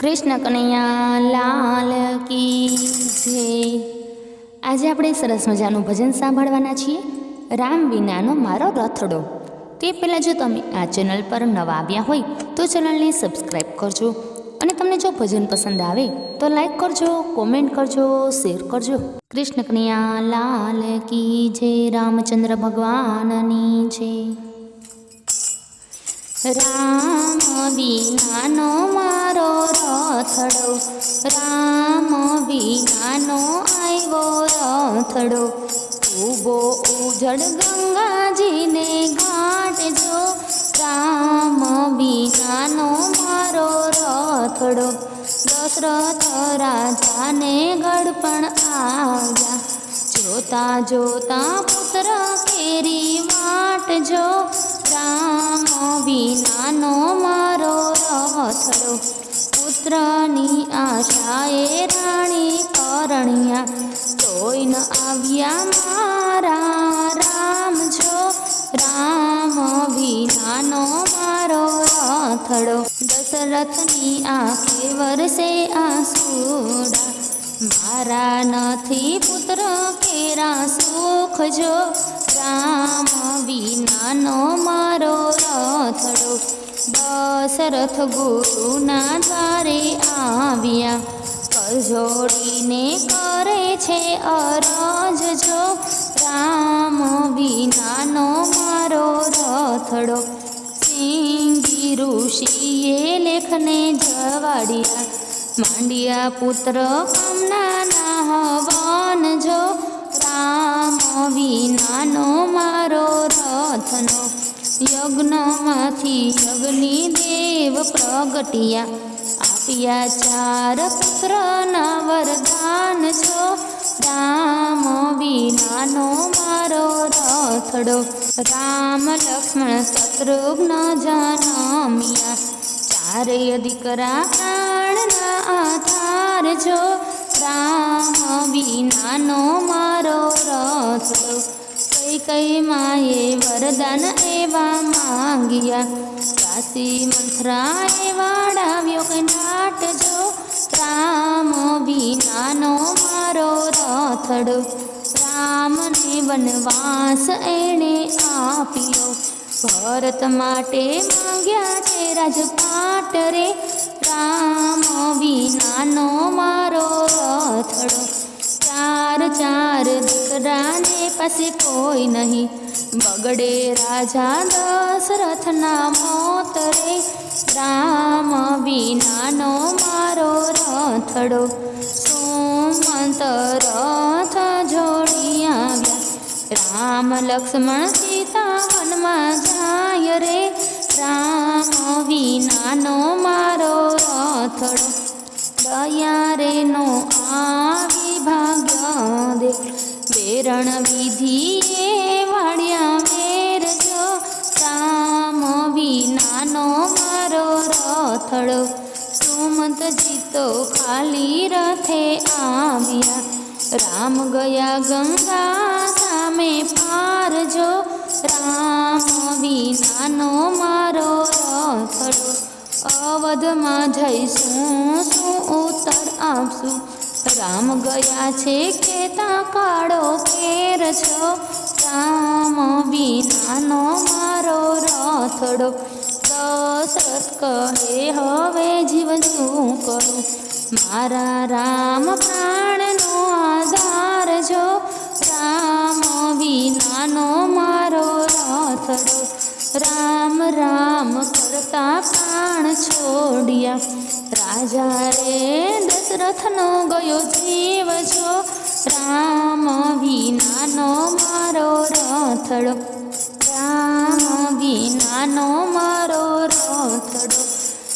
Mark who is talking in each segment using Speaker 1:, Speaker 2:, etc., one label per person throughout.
Speaker 1: કૃષ્ણ કનૈયા લાલ કી જય। આજે આપણે સરસ મજાનું ભજન સાંભળવાના છીએ, રામ વિનાનો મારો રથડો। તે પહેલાં જો તમે આ ચેનલ પર નવા આવ્યા હોય તો ચેનલને સબસ્ક્રાઈબ કરજો, અને તમને જો ભજન પસંદ આવે તો લાઈક કરજો, કોમેન્ટ કરજો, શેર કરજો। કૃષ્ણ કનૈયા લાલ કી જય, રામચંદ્ર ભગવાનની જય। રામ વિનાનો મારો રથડો, રામ વિનાનો આવ્યો રથડો। ઊભો ઉજળ ગંગાજીને ઘાટ જો, રામ વિનાનો મારો રથડો। દશરથ રાજાને ગળપણ આવ્યા, જોતા જોતા પુત્ર કેરી વાટ જો, રામ વિનાનો મારો રથડો। પુત્રની આશાએ રાણી પરણ્યા, તોય ન આવ્યા મારા રામ જો, રામ વિનાનો મારો રથડો। દશરથની આંખે વરસે આંસુડા, મારા નથી પુત્ર કેરા સુખ જો, રામ વિનાનો મારો રથડો। દશરથ ગુરુના દ્વારે આવ્યા, કરજોડીને કરે છે અરજ જો, રામ વિનાનો મારો રથડો। સિંગી ઋષિએ લેખને જવાડ્યા, માંડ્યા પુત્ર કામનાના હવન જો, રામ વિનાનો મારો રથનો। યજ્ઞમાંથી અગ્નિ દેવ પ્રગટ્યા, આપ્યા ચાર પુત્રના વરદાન જો, રામ વિનાનો મારો રથડો। રામ લક્ષ્મણ શત્રુઘ્ન જન્મ્યા, ચારેય દીકરા પ્રાણના આધાર જો, રામ વિનાનો મારો રથડો। કઈ માએ વરદાન એવા માંગ્યા, કાશી મંથરાએ વાડાવ્યો કંઠાટ જો, રામ વિનાનો મારો રથડો। રામને વનવાસ એણે આપ્યો, ભરત માટે માંગ્યા છે રાજપાટ રે, રામ વિનાનો મારો રથડો। ચાર ચાર દીકરાને પાસે કોઈ નહીં, બગડે રાજા દશરથના મોત રે, રામ વિનાનો મારો રથડો। સુમંત રથ જોડી આવ્યા, રામ લક્ષ્મણ સીતા વનમાં જાય રે, રામ વિનાનો મારો રથડો। દયા રે નો આવી ભાગ્ય દેખ, વેરણ વિધિએ વાળ્યા મેર જો, રામ વિનાનો મારો રથડો। સુમંતજી તો ખાલી રથે આવ્યા, રામ ગયા ગંગા સામે પાર જો, રામ વિનાનો મારો રથડો। અવધમાં જઈશું શું ઉત્તર આપશું, રામ ગયા છે કેતા કાળો કેર છો, રામ વિનાનો મારો રથડો। દશરથ કહે હવે જીવન શું કરું, મારા રામ પ્રાણનો આધાર જો, રામ વિનાનો મારો રથડો। રામ રામ કરતા પ્રાણ છોડ્યા, રાજા રે દશરથનો ગયો જીવ જો, રામ વિનાનો મારો રથડો। રામ વિનાનો મારો રથડો,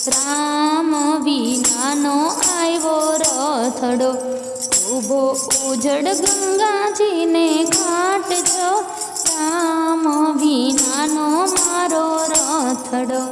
Speaker 1: રામ વિનાનો આવ્યો રથડો। ઊભો ઉજળ ગંગાજીને ઘાટ જો, રામ વિનાનો મારો રથડો।